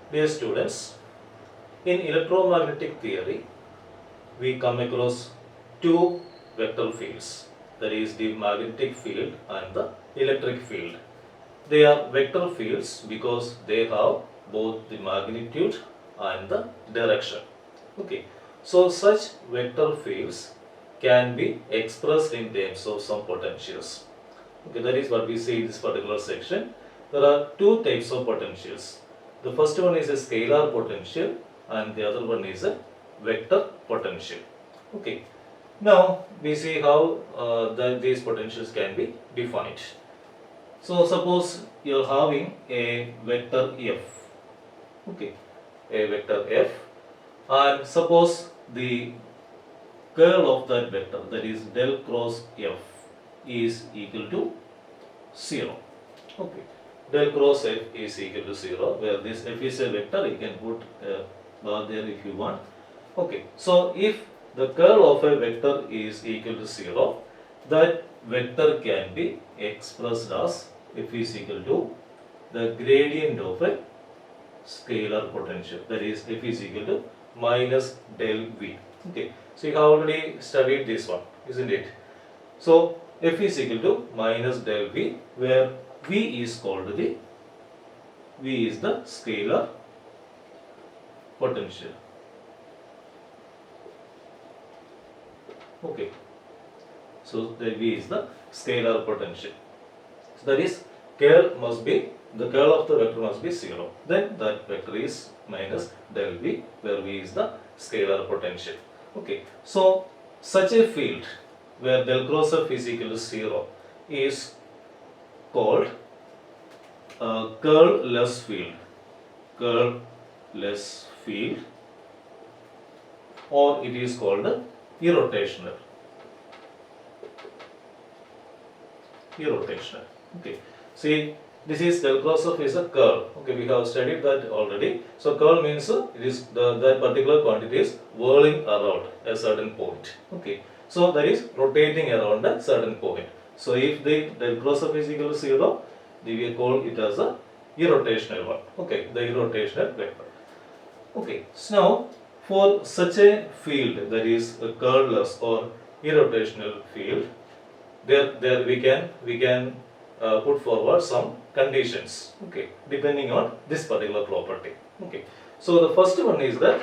Dear students, in electromagnetic theory, we come across two vector fields, that is the magnetic field and the electric field. They are vector fields because they have both the magnitude and the direction. Okay, so such vector fields can be expressed in terms of some potentials. Okay, that is what we see in this particular section. There are two types of potentials. The first one is a scalar potential and the other one is a vector potential. Okay, now we see how these potentials can be defined. So suppose you are having a vector f, okay, a vector f, and suppose the curl of that vector, that is del cross f, is equal to 0. Okay, del cross f is equal to 0, where this f is a vector, you can put a bar there if you want. Okay, so if the curl of a vector is equal to 0, that vector can be expressed as f is equal to the gradient of a scalar potential, that is f is equal to minus del v. Okay, so you have already studied this one, isn't it? So f is equal to minus del v, where v is the scalar potential. Okay, so the v is the scalar potential. So that is the curl of the vector must be 0. Then that vector is minus del v, where v is the scalar potential. Okay, so such a field where del cross f is equal to 0 is called curl-less field. Curl-less field, or it is called irrotational. Okay, see, this is del cross of is a curl. Okay, we have studied that already. So curl means it is that particular quantity is whirling around a certain point. Okay, so that is rotating around a certain point. So if the del cross of is equal to 0, we call it as a irrotational one. Okay, the irrotational vector. Okay, so now for such a field, that is a curl-less or irrotational field, there we can put forward some conditions, okay, depending on this particular property. Okay, so the first one is that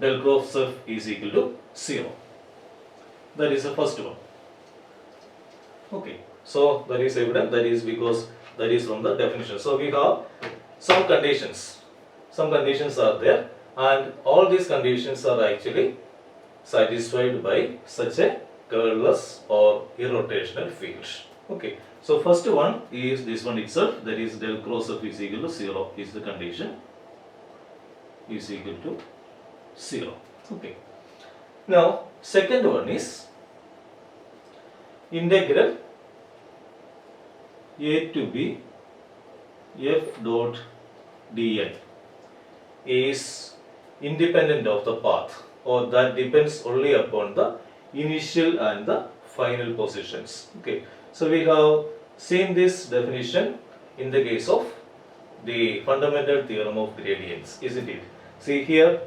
del cross f is equal to 0. That is the first one. Okay, so that is evident, that is because that is from the definition. So we have some conditions are there, and all these conditions are actually satisfied by such a curl-less or irrotational field. Okay, so first one is this one itself, that is del cross f is equal to 0 is the condition, is equal to 0. Okay, now second one is integral a to b f dot dl is independent of the path, or that depends only upon the initial and the final positions. Okay, so we have seen this definition in the case of the fundamental theorem of gradients, isn't it? See here,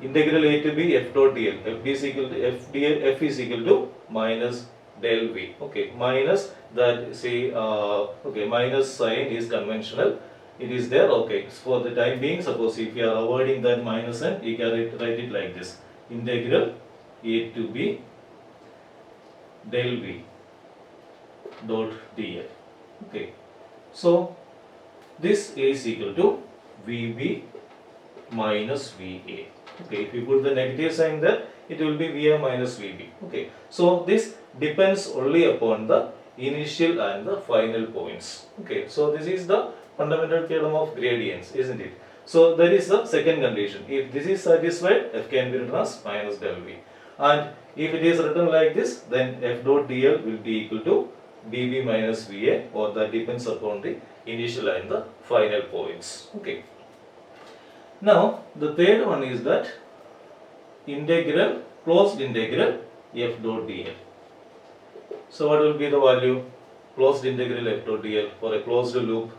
integral a to b f dot dl, f is equal to f is equal to minus del v. Okay, minus that, see, okay, minus sign is conventional, it is there. Okay, for the time being, suppose if you are avoiding that minus sign, you can write it like this: integral a to b del v dot dl. Okay, so this is equal to vb minus va. Okay, if you put the negative sign there, it will be va minus vb. Okay, so this depends only upon the initial and the final points. Okay, so this is the fundamental theorem of gradients, isn't it? So that is the second condition. If this is satisfied, f can be written as minus del v, and if it is written like this, then f dot dl will be equal to dv minus va, or that depends upon the initial and the final points. Okay, now the third one is that integral, closed integral f dot dl. So what will be the value? Closed integral f dot dl for a closed loop,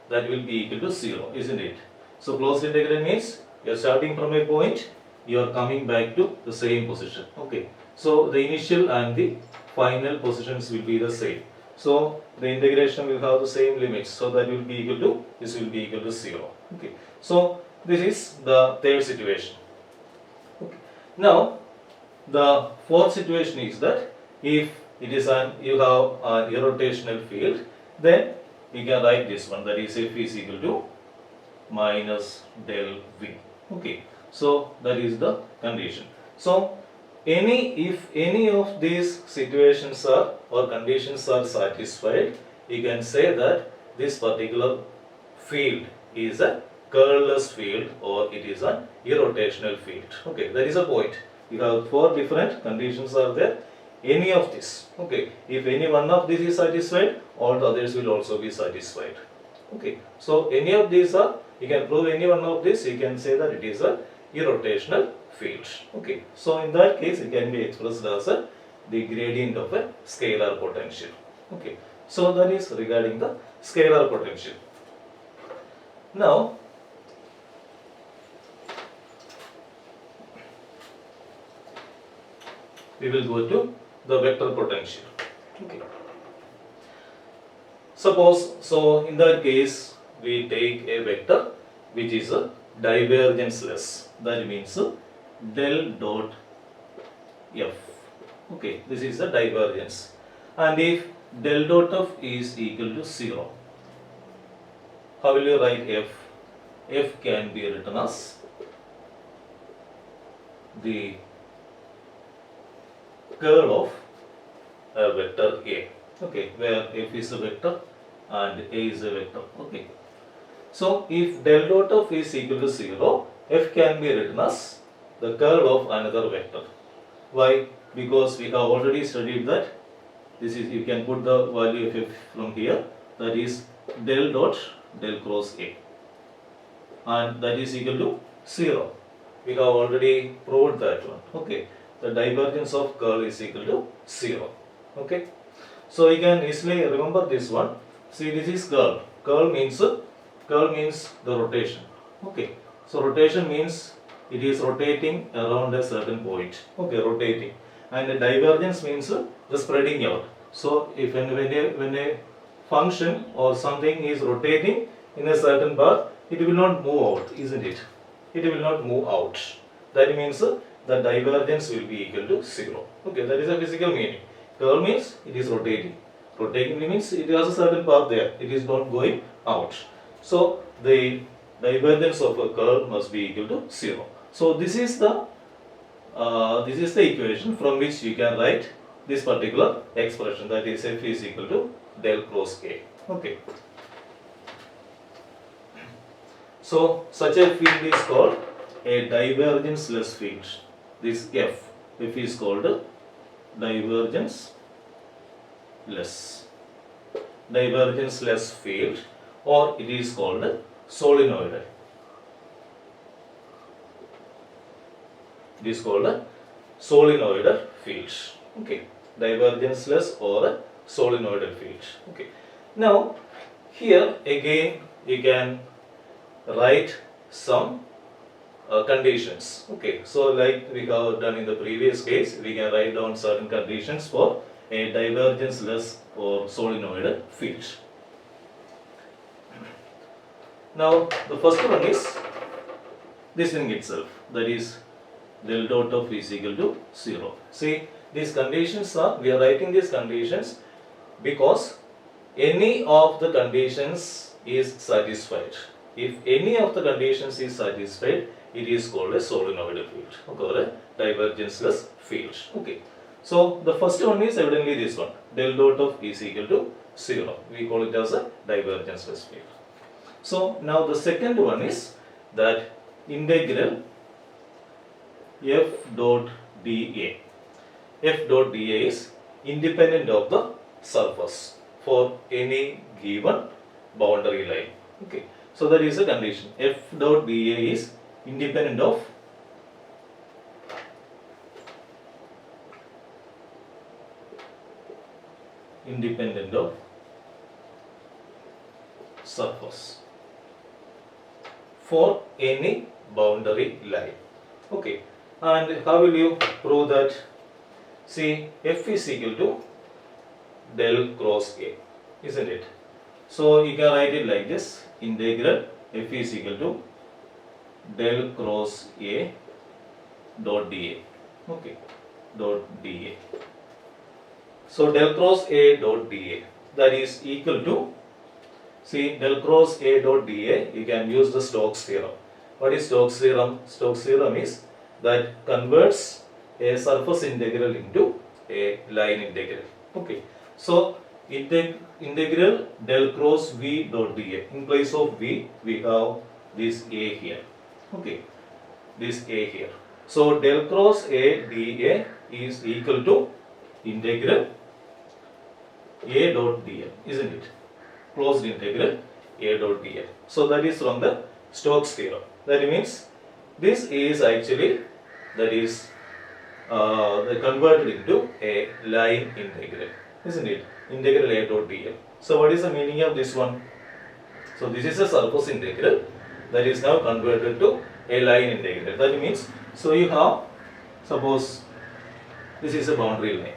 that will be equal to 0, isn't it? So closed integral means you are starting from a point, you are coming back to the same position. Okay. So the initial and the final positions will be the same. So the integration will have the same limits. So that will be equal to, this will be equal to 0. Okay. So this is the third situation. Okay. Now the fourth situation is that if it is you have an irrotational field, then we can write this one, that is F is equal to minus del V. Okay. So that is the condition. So if any of these situations are or conditions are satisfied, we can say that this particular field is a curlless field or it is an irrotational field. Okay, that is a point. You have four different conditions are there. Any of this. Okay, if any one of these is satisfied, all the others will also be satisfied. Okay, so any of these are, you can prove any one of this, you can say that it is a irrotational field. Okay, so in that case it can be expressed as the gradient of a scalar potential. Okay, so that is regarding the scalar potential. Now we will go to the vector potential. Okay. Suppose, so in that case we take a vector which is a divergenceless. That means del dot f. Okay, this is a divergence. And if del dot f is equal to 0, how will you write f? F can be written as the curl of a vector A. Okay, where f is a vector and A is a vector. Okay. So if del dot of is equal to 0, f can be written as the curl of another vector. Why? Because we have already studied that this is, you can put the value of f from here, that is del dot del cross A, and that is equal to 0. We have already proved that one. Okay, the divergence of curl is equal to 0. Okay, so you can easily remember this one. See, this is curl. Curl means the rotation. Okay, so rotation means it is rotating around a certain point. Okay, rotating, and the divergence means the spreading out. So if when a function or something is rotating in a certain path, it will not move out, isn't it? It will not move out. That means the divergence will be equal to 0. Okay, that is a physical meaning. Curl means it is rotating. Rotating means it has a certain path there. It is not going out. So the divergence of a curl must be equal to 0. So this is the equation from which you can write this particular expression, that is f is equal to del cross A. Okay. So such a field is called a divergenceless field. This f is called divergenceless field, or it is called solenoidal. It is called a solenoidal field. Okay, divergenceless or a solenoidal field. Okay. Now here again you can write some conditions. Okay, so like we have done in the previous case, we can write down certain conditions for a divergenceless or solenoidal field. Now the first one is this thing itself, that is del dot of is equal to 0. See, these conditions are, we are writing these conditions because any of the conditions is satisfied. If any of the conditions is satisfied, it is called a solenoidal field, or a divergenceless field. Okay. So the first one is evidently this one, del dot of is equal to 0. We call it as a divergenceless field. So now the second one is that integral f dot dA. F dot dA is independent of the surface for any given boundary line. Okay. So that is a condition. F dot dA is independent of surface for any boundary line. Okay, and how will you prove that? See, f is equal to del cross A, isn't it? So you can write it like this: integral f is equal to del cross A dot dA. Okay, dot dA. So del cross A dot dA, that is equal to, see, del cross A dot dA, you can use the Stokes theorem. What is Stokes theorem? Stokes theorem is that converts a surface integral into a line integral. Okay, so integral del cross V dot dA. In place of V, we have this A here. Okay, this A here. So del cross A dA is equal to integral A dot dA, isn't it? Closed integral A dot dA. So that is from the Stokes theorem. That means this is actually, that is converted into a line integral, isn't it? Integral A dot dA. So what is the meaning of this one? So this is a surface integral that is now converted to a line integral. That means, so you have, suppose this is a boundary line.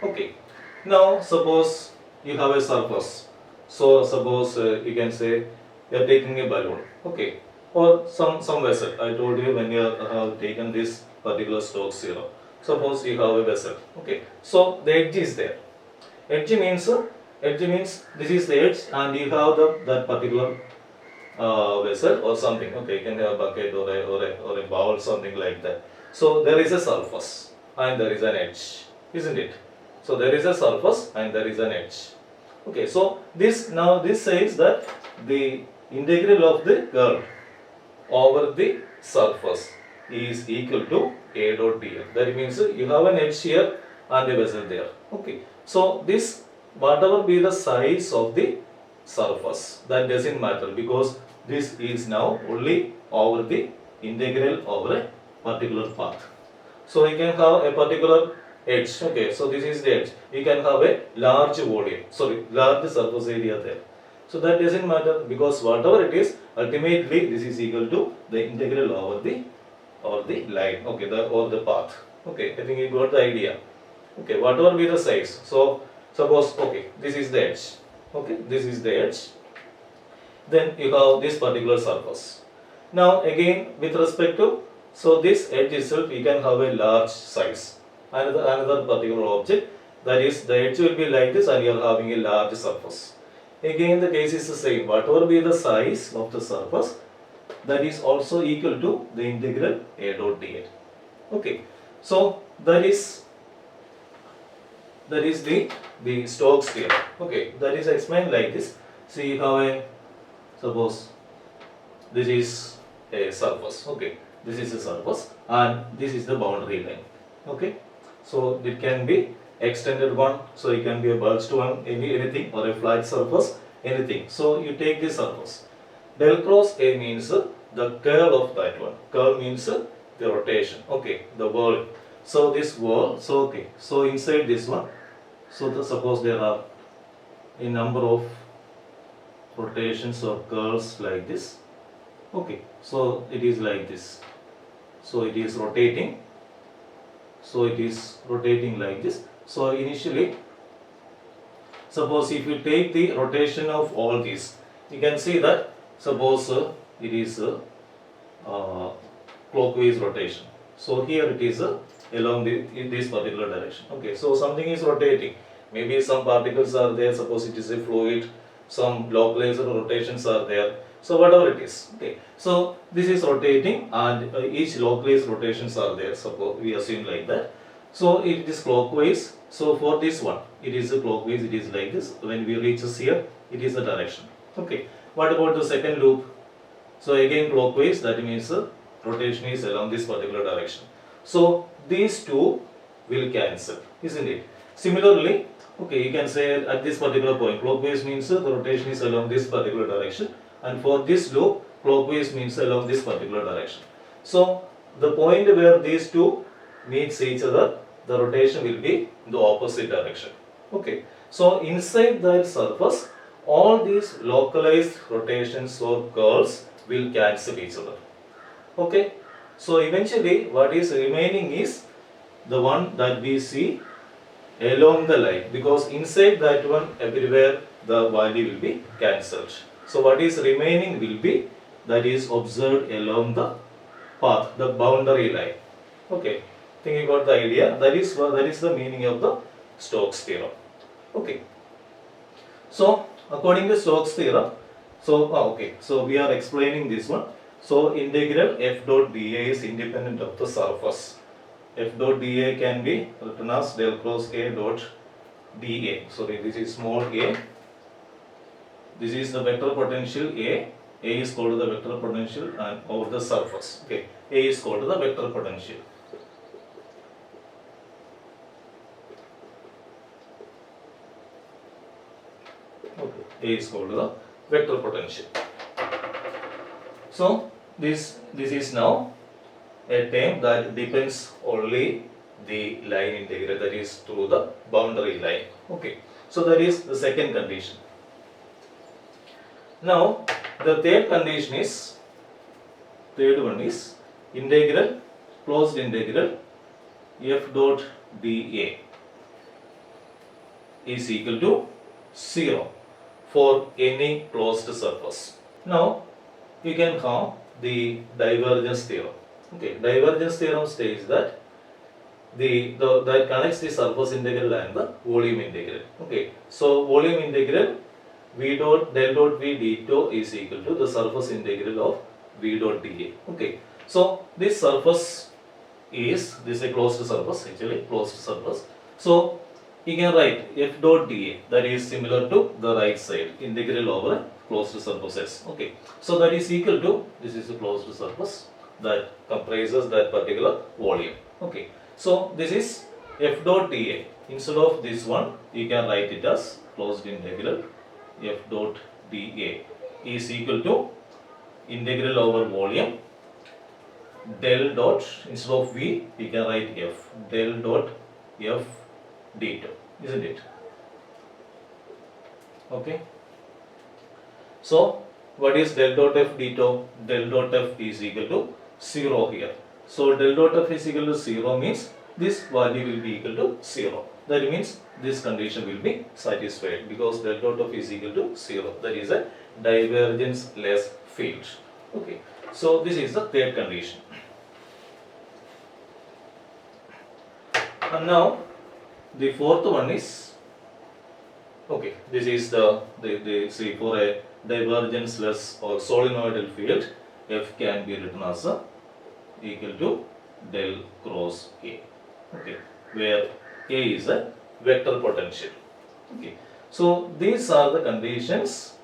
Okay. Now suppose you have a surface. So suppose you can say you are taking a balloon. Okay. Or some vessel. I told you when you have taken this particular Stokes theorem. Suppose you have a vessel. Okay. So the edge is there. Edge means this is the edge, and you have that particular vessel or something. Okay, you can have a bucket or a bowl, something like that. So there is a surface and there is an edge, isn't it? So there is a surface and there is an edge. Okay, so this says that the integral of the curve over the surface is equal to A dot dl. That means you have an edge here and a vessel there. Okay, so this, whatever be the size of the surface, that doesn't matter, because this is now only over the integral over a particular path. So you can have a particular edge. Okay, so this is the edge. You can have a large volume, large surface area there. So that doesn't matter, because whatever it is, ultimately this is equal to the integral over the line. Okay, or the path. Okay, I think you got the idea. Okay, whatever be the size. So suppose, okay, this is the edge. Okay, this is the edge. Then you have this particular surface. Now again, with respect to, so this edge itself, you can have a large size. Another particular object, that is, the edge will be like this and you are having a large surface. Again, the case is the same. Whatever be the size of the surface, that is also equal to the integral A dot dA. Okay, so that is the Stokes theorem. Okay, that is explained like this. See, you have a, suppose this is a surface. Okay, this is a surface and this is the boundary line. Okay, so it can be extended one, so it can be a bulged one, anything, or a flat surface, anything. So you take this surface. Del cross A means the curl of that one. Curl means the rotation. Okay, the whirl. So this whirl. So okay. So inside this one. So suppose there are a number of rotations or curls like this. Okay. So it is like this. So it is rotating. So it is rotating like this. So initially, suppose if you take the rotation of all these, you can see that suppose it is clockwise rotation. So here it is along in this particular direction. Okay, so something is rotating. Maybe some particles are there. Suppose it is a fluid. Some localized rotations are there. So whatever it is. Okay, so this is rotating and each localized rotations are there. Suppose we assume like that. So it is clockwise. So for this one, it is clockwise. It is like this. When we reach here, it is the direction. Okay. What about the second loop? So again clockwise. That means rotation is along this particular direction. So these two will cancel, isn't it? Similarly, okay, you can say at this particular point, clockwise means the rotation is along this particular direction, and for this loop, clockwise means along this particular direction. So the point where these two meets each other, the rotation will be in the opposite direction. Okay, so inside that surface, all these localized rotations or curls will cancel each other. Okay, so eventually what is remaining is the one that we see along the line, because inside that one everywhere the value will be cancelled. So what is remaining will be that is observed along the path, the boundary line. Okay, think you got the idea. That is the meaning of the Stokes theorem. Okay, so according to Stokes theorem, so we are explaining this one. So integral f dot dA is independent of the surface. F dot dA can be written as del cross A dot dA. Sorry, this is small a. This is the vector potential A. A is called the vector potential and over the surface. Okay, A is called the vector potential. Okay, A is called the vector potential. So this is now a term that depends only the line integral, that is through the boundary line. Okay, so that is the second condition. Now the third condition is, third one is integral, closed integral f dot dA is equal to 0 for any closed surface. Now you can have the divergence theorem. Okay, divergence theorem states that that connects the surface integral and the volume integral. Okay, so volume integral v dot del dot v d tau is equal to the surface integral of v dot dA. Okay, so this surface is a closed surface, actually closed surface. So you can write f dot dA, that is similar to the right side integral over closed surfaces. Okay, so that is equal to, this is a closed surface that comprises that particular volume. Okay, so this is f dot dA. Instead of this one, you can write it as closed integral f dot dA is equal to integral over volume del dot, instead of v you can write f, del dot f d tau, isn't it? Okay, so what is del dot f d tau? Del dot f is equal to 0 here. So del dot f is equal to 0 means this value will be equal to 0. That means this condition will be satisfied because del dot f is equal to 0. That is a divergence-less field. Okay, so this is the third condition. And now the fourth one is, okay, this is the see, for a divergence-less or solenoidal field, f can be written as a equal to del cross A. Okay, where A is a vector potential. Okay, so these are the conditions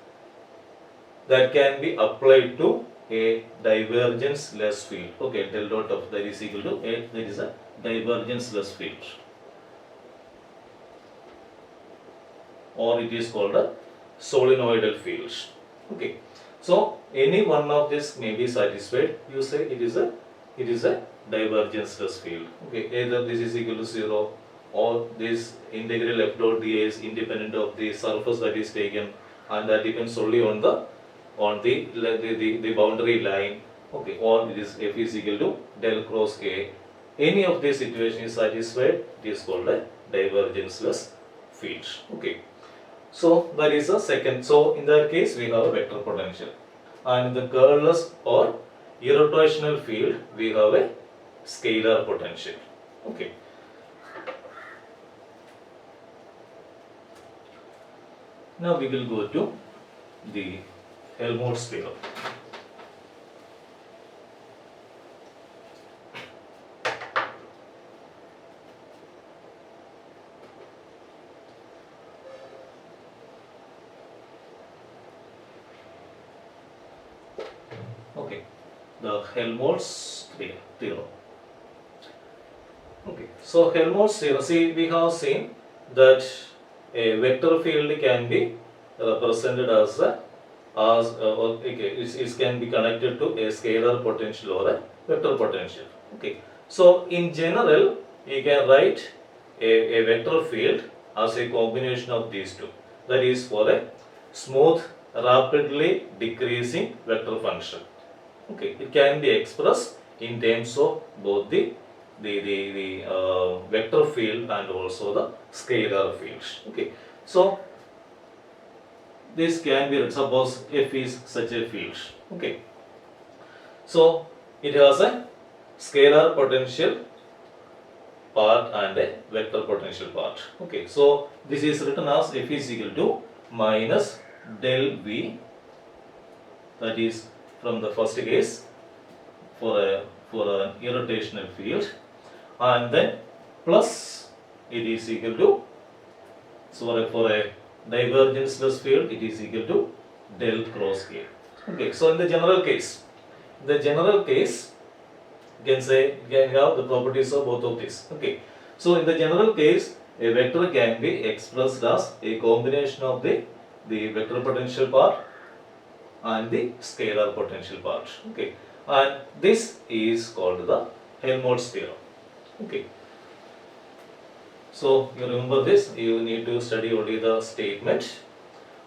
that can be applied to a divergence-less field. Okay, del dot of that is equal to A, that is a divergence-less field, or it is called a solenoidal field. Okay, so any one of this may be satisfied. You say it is a divergence-less field. Okay, either this is equal to 0 or this integral f dot dA is independent of the surface that is taken, and that depends only on the boundary line. Okay, or it is f is equal to del cross A. Any of these situation is satisfied, it is called a divergence-less field. Okay, so that is the second. So in that case we have a vector potential, and in the curless or irrotational field we have a scalar potential. Okay, now we will go to the Helmholtz theorem. Okay, the Helmholtz theorem. Okay, so Helmholtz theorem, see, we have seen that a vector field can be represented as it can be connected to a scalar potential or a vector potential. Okay, so in general you can write a vector field as a combination of these two, that is for a smooth rapidly decreasing vector function. Okay, it can be expressed in terms of both the vector field and also the scalar field. Okay, so this can be, suppose f is such a field. Okay, so it has a scalar potential part and a vector potential part. Okay, so this is written as f is equal to minus del v, that is from the first case for an irrotational field, and then plus it is equal to, so for a divergenceless field it is equal to del cross A. Okay, so in the general case, you can say you can have the properties of both of these. Okay, so in the general case, a vector can be expressed as a combination of the vector potential part and the scalar potential part. Okay, and this is called the Helmholtz theorem. Okay, so you remember this, you need to study only the statement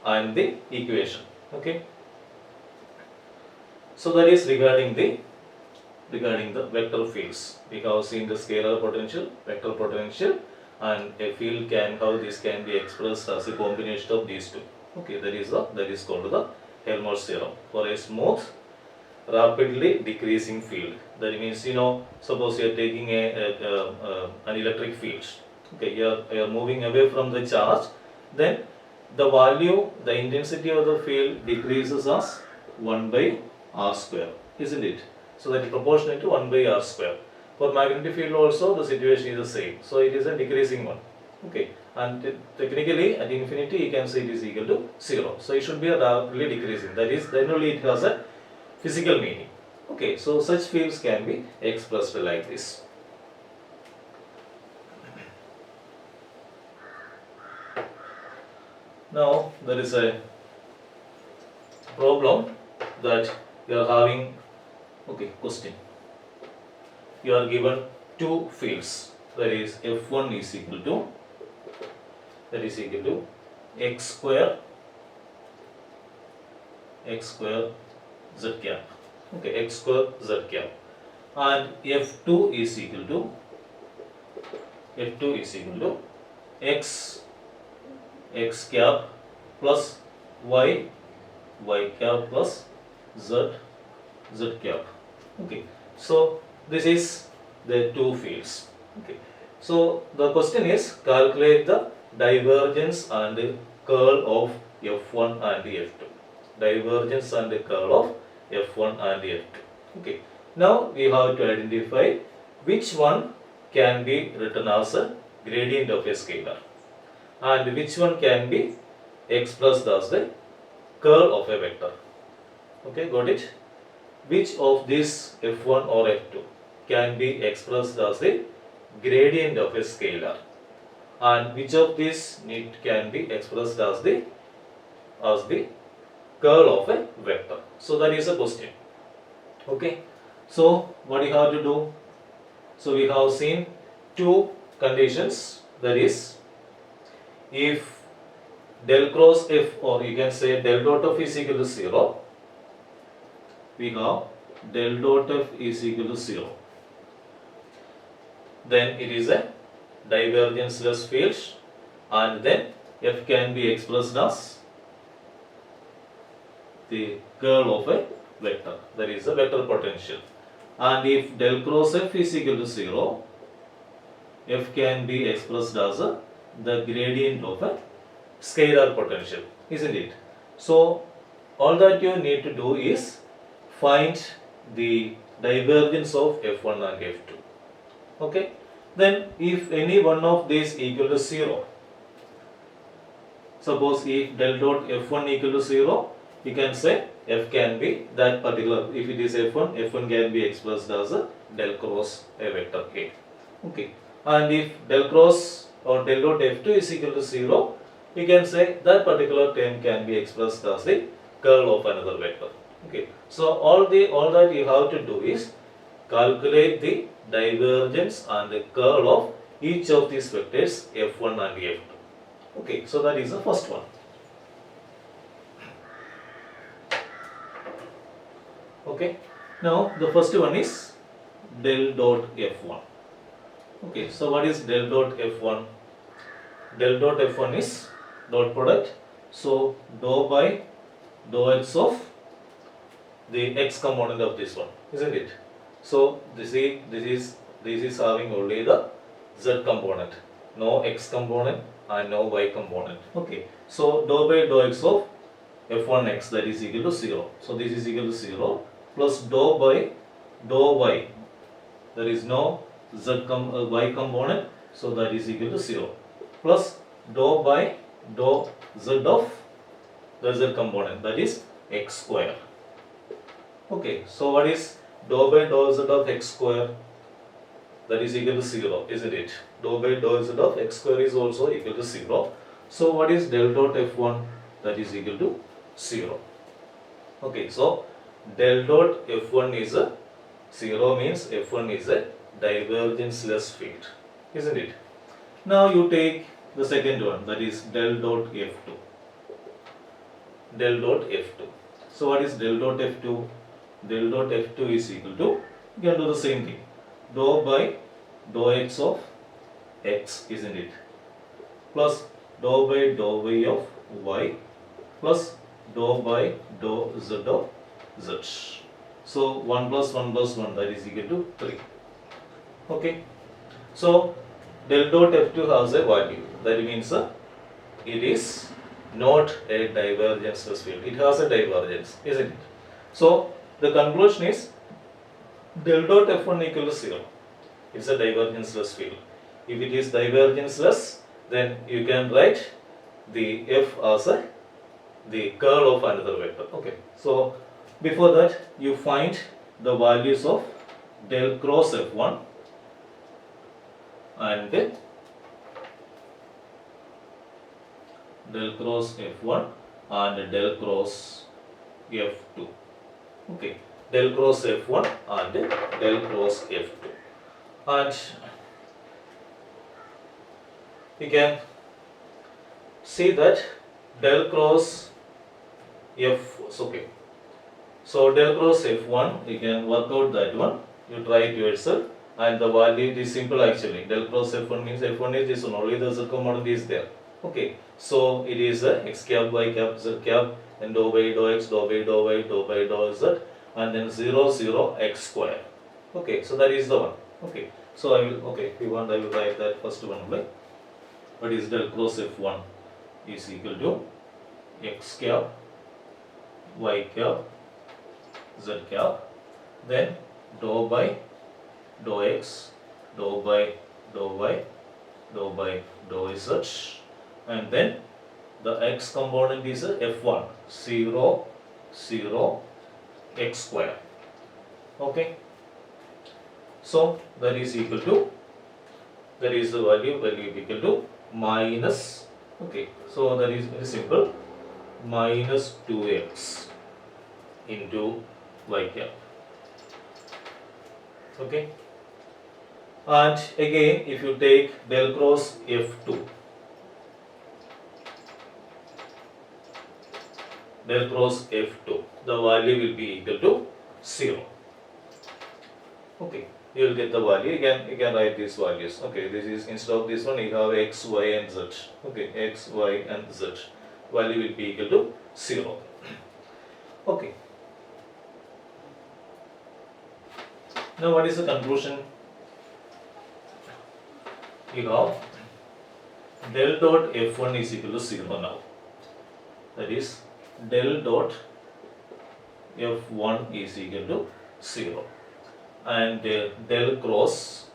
and the equation. Okay, so that is regarding the vector fields. We have seen the scalar potential, vector potential, and a field can, how this can be expressed as a combination of these two. Okay, that is called the Helmholtz theorem for a smooth, rapidly decreasing field. That means, suppose you are taking an electric field. Okay, you are moving away from the charge, then the intensity of the field decreases as 1 by r square, isn't it? So that is proportional to 1 by r square. For magnetic field also the situation is the same. So it is a decreasing one. Okay, and technically at infinity you can say it is equal to 0. So it should be a rapidly decreasing. That is, then only it has a physical meaning. Okay, so such fields can be expressed like this. Now there is a problem that you are having. Okay, question. You are given two fields, that is f1 is equal to x square z cap. Okay, x square z cap, and f2 is equal to x cap plus y cap plus z cap. Okay, so this is the two fields. Okay, so the question is, calculate the divergence and the curl of f1 and f2. Divergence and the curl of f1 and f2. Okay, now we have to identify which one can be written as a gradient of a scalar and which one can be expressed as the curl of a vector. Okay, got it? Which of these f1 or f2 can be expressed as the gradient of a scalar, and which of these can be expressed as the curl of a vector? So that is a question. Okay, so what you have to do? So we have seen two conditions, that is, if del cross f, or you can say del dot of is equal to 0, we have del dot f is equal to 0, then it is a divergenceless field, and then f can be expressed as the curl of a vector, that is a vector potential. And if del cross f is equal to 0, f can be expressed as the gradient of a scalar potential, isn't it? So all that you need to do is find the divergence of f1 and f2. Okay, then if any one of these equal to 0, suppose if del dot f1 equal to 0, you can say f can be that particular, if it is f1 can be expressed as a del cross a vector A. Okay, and if del cross or del dot f2 is equal to 0, you can say that particular term can be expressed as the curl of another vector. Okay, so all that you have to do is calculate the divergence and the curl of each of these vectors f1 and f2. Okay, so that is the first one. Okay, Now the first one is del dot F1. Okay, so what is del dot F1? Del dot F1 is dot product. So dou by dou x of the x component of this one, isn't it? So this is having only the z component, no x component and no y component. Okay, so dou by dou x of f1x, that is equal to 0. So this is equal to 0 plus dou by dou y, there is no y component, so that is equal to 0, plus dou by dou z of the z component, that is x square. Okay, so what is dou by dou z of x square? That is equal to 0, isn't it? Dou by dou z of x square is also equal to 0. So what is del dot f1? That is equal to 0. Okay, so del dot f1 is a 0, means f1 is a divergence-less field, isn't it? Now you take the second one, that is del dot f2. Del dot f2. So what is del dot f2? Del dot f2 is equal to, you can do the same thing, dou by dou x of x, isn't it? Plus dou by dou y of y plus dou by dou z of z. So 1 plus 1 plus 1, that is equal to 3. Okay. So del dot f2 has a value. That means it is not a divergence field. It has a divergence, isn't it? So the conclusion is del dot f1 equal to 0. It's a divergence-less field. If it is divergence-less, then you can write the f as the curl of another vector. Okay. So before that, you find the values of del cross f1 and del cross f1 and del cross f2. Okay, del cross f1 and del cross f2, and you can see that del cross okay. So del cross f1, you can work out that one. You try it yourself, and the value is simple actually. Del cross f1 means f1 is this one, only the z component is there. Okay, so it is a x cap, y cap, z cap, and dou by dou x, dou by dou y, dou by dou z, and then 0, 0, x square. Okay, so that is the one. Okay, so I will, okay, if you want, I will write that first one. Like, what is del cross f1 is equal to x cap, y cap, z cap, then dou by dou x, dou by dou y, dou by dou z, and then the x component is f1, 0, 0, x square. Okay, so that is equal to, that is the value equal to minus, okay, so that is very simple, minus 2x into y cap. Okay, and again if you take del cross f2, del cross f2, the value will be equal to 0. Okay, you will get the value. You can write these values. Okay, this is, instead of this one you have x, y and z. Okay, x, y and z, value will be equal to 0. Okay, now what is the conclusion? You have del dot f1 is equal to 0 now. That is del dot f1 is equal to 0, and del cross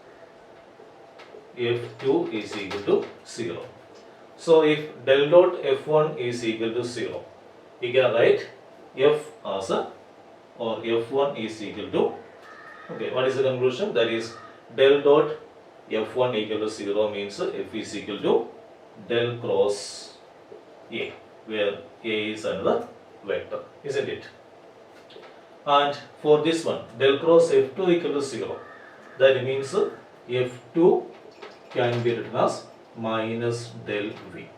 f2 is equal to 0. So if del dot f1 is equal to 0, you can write f as a, or f1 is equal to, okay, what is the conclusion? That is del dot f1 equal to 0 means f is equal to del cross a, where a is another vector, isn't it? And for this one, del cross f2 equal to 0, that means f2 can be written as minus del v,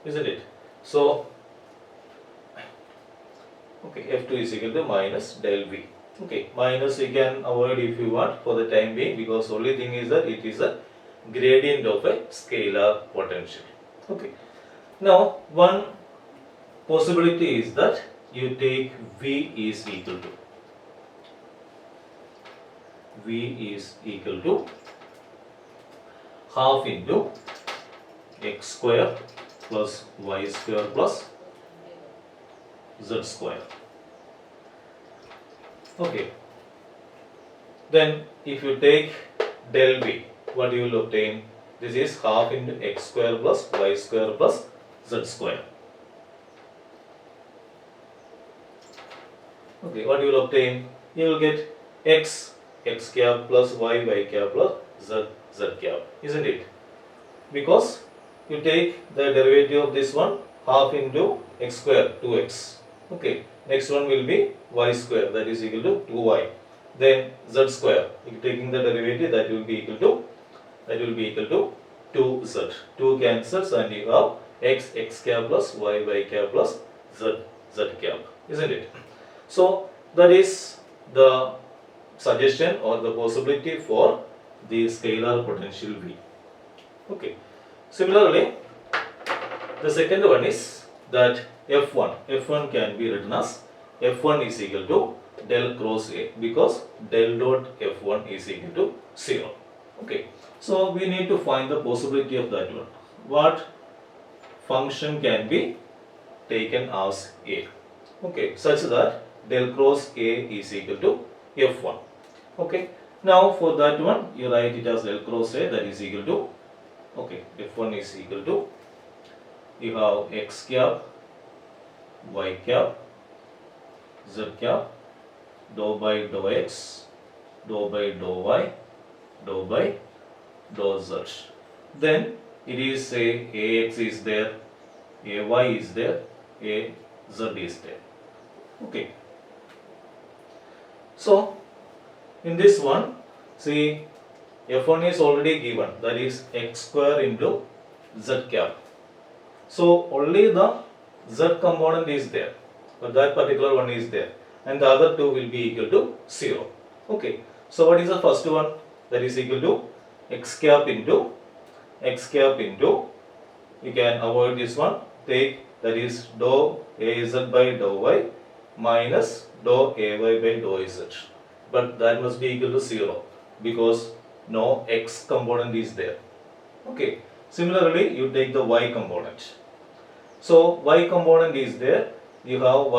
isn't it? So Okay, F2 is equal to minus del V. Okay, minus you can avoid if you want for the time being, because only thing is that it is a gradient of a scalar potential. Okay, now one possibility is that you take V is equal to half into x square plus y square plus z square. Okay, then if you take del V, what you will obtain? This is half into x square plus y square plus z square. Okay, what you will obtain? You will get x cap plus y cap plus z cap, isn't it? Because you take the derivative of this one, half into x square, 2x. Okay, next one will be y square, that is equal to 2y. Then z square, if taking the derivative, that will be equal to 2z. 2 cancels and you have x cap plus y cap plus z cap, isn't it? So that is the suggestion or the possibility for the scalar potential V. Okay. Similarly, the second one is that F1 can be written as F1 is equal to del cross A, because del dot F1 is equal to 0. Okay. So we need to find the possibility of that one. What function can be taken as A? Okay, such that del cross A is equal to F1. Okay, now for that one you write it as del cross A, that is equal to, okay, F1 is equal to, you have x cap, y cap, z cap, dou by dou x, dou by dou y, dou by dou z. Then it is say ax is there, ay is there, az is there. Okay. So in this one, see, F1 is already given, that is x square into z cap. So only the z component is there, but that particular one is there, and the other two will be equal to 0. Okay. So what is the first one? That is equal to x cap into, you can avoid this one, take, that is dou az by dou y minus dou ay by dou z. But that must be equal to 0, because no x component is there. Okay. Similarly, you take the y component. So y component is there. You have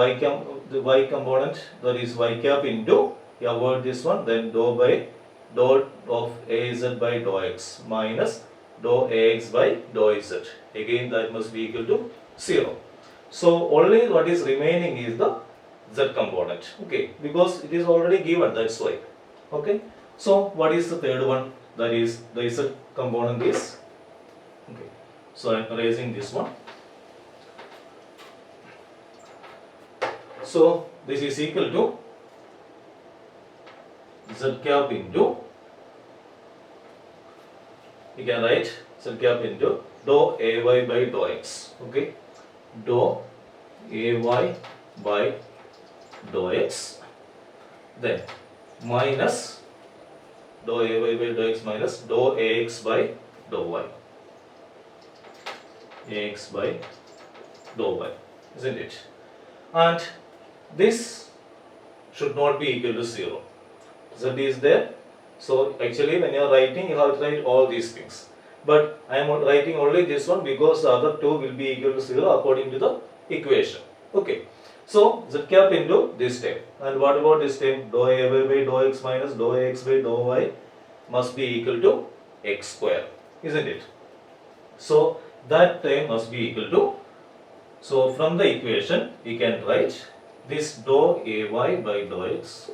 the y component, that is y cap into, you avoid this one, then dou by dou of az by dou x minus dou ax by dou z. Again that must be equal to 0. So only what is remaining is the z component. Okay, because it is already given, that's why. Okay. So what is the third one? That is the z component is, okay, so I am erasing this one. So this is equal to z cap into, you can write z cap into dou ay by dou x. Okay, dou ay by dou x, then minus dou ay by dou x minus dou ax by dou y, ax by dou y, isn't it? And this should not be equal to 0. Z is there. So actually when you are writing, you have to write all these things. But I am writing only this one because the other two will be equal to 0 according to the equation. Okay. So z cap into this term. And what about this term? Dou ay by dou x minus dou ax by dou y must be equal to x square, isn't it? So that term must be equal to, so from the equation we can write this dou ay by dou x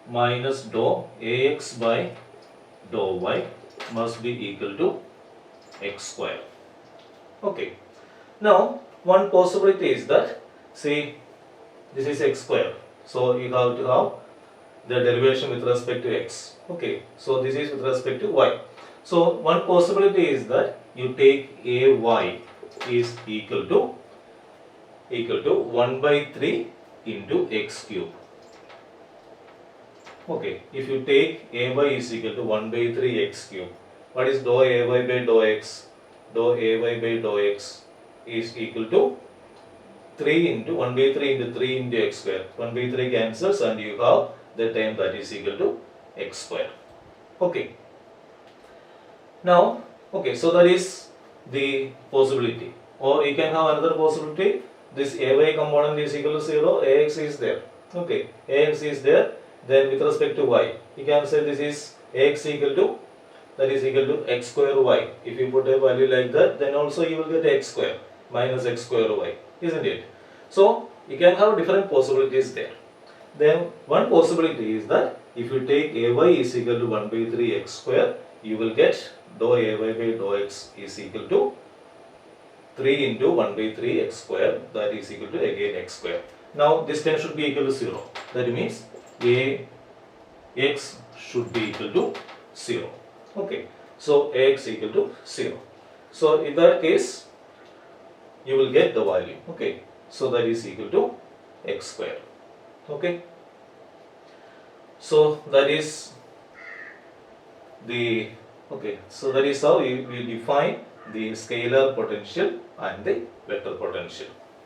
minus dou ax by dou y must be equal to x square. Okay. Now one possibility is that, see, this is x square, so you have to have the derivation with respect to x. Okay, so this is with respect to y. So one possibility is that you take ay is equal to equal to 1 by 3 into x cube. Okay, if you take Ay is equal to 1 by 3 x cube, what is dou Ay by dou x? Dou Ay by dou x is equal to 3 into 1 by 3 into 3 into x square. 1 by 3 cancels and you have the term that is equal to x square. Okay. Now, okay, so that is the possibility. Or you can have another possibility. This Ay component is equal to 0, Ax is there. Okay, Ax is there. Then with respect to y, you can say this is Ax equal to, that is equal to x square y. If you put a value like that, then also you will get x square minus x square y, isn't it? So you can have different possibilities there. Then one possibility is that if you take Ay is equal to 1 by 3 x square, you will get dou Ay by dou x is equal to 3 into 1 by 3 x square, that is equal to again x square. Now this term should be equal to 0. That means Ax should be equal to 0. Okay, so Ax equal to 0. So in that case, you will get the value. Okay, so that is equal to x square. Okay, so that is the, okay, so that is how we define the scalar potential and the vector potential.